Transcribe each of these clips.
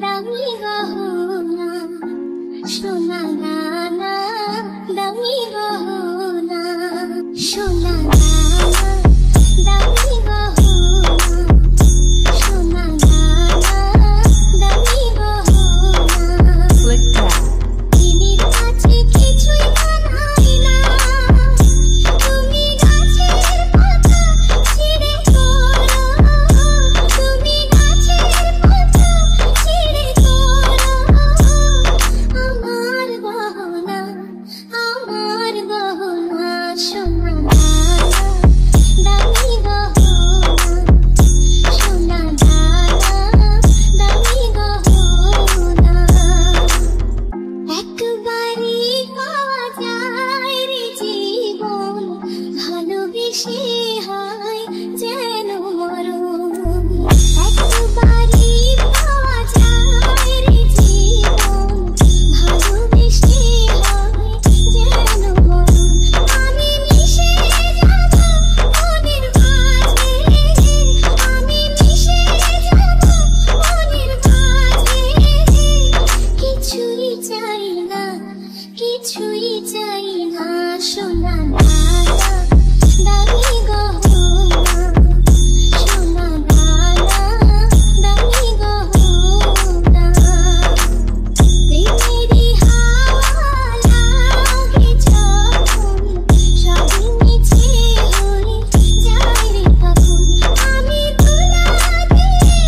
দামি গহনা সোনা দানা দামি গহনা সোনা দানা দামি গহনা সোনা দানা দামি গহনা তিমির কাছে কিছুই মানায় না তুমি গাছের পাতা ছিঁড়ে তোলো তুমি গাছের পাতা ছিঁড়ে তোলো আমার গহনা সোনা দানা দামি গহনা সোনা দানা দামি গহনা একবারই পাওয়া যায় রে জীবন ভালোবেসে হয় যেন মরণ একবারই পাওয়া যায় রে জীবন ভালোবেসে হয় যেন মরণ আমি মিশে যাব মনের মাঝে আমি মিশে যাব মনের মাঝে কিছুই চাই না সোনা দানা দামি গহনা সোনা দানা দামি গহনা প্রেমেরই হাওয়া লাগে যখন সবই মিছে হয়ে যায় রে তখন আমি ভুলা দিয়ে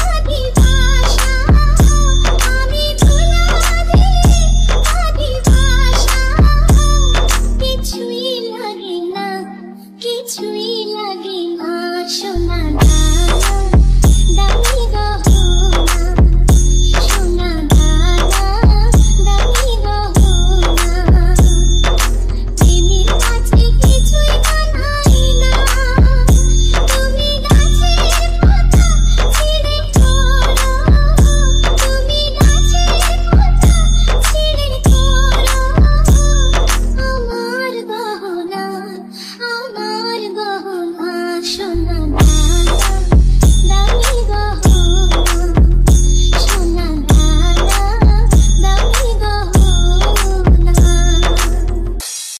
আদি ভাষা আমি ভুলা দিয়ে আদি ভাষা কিছুই লাগে না সোনা দানা দামি গহনা সোনা দানা দামি গহনা প্রেমের কাছে কিছুই মানায় না তুমি গাছের পাতা ছিঁড়ে তোলো তুমি গাছের পাতা ছিঁড়ে তোলো আমার গহনা সোনা দানা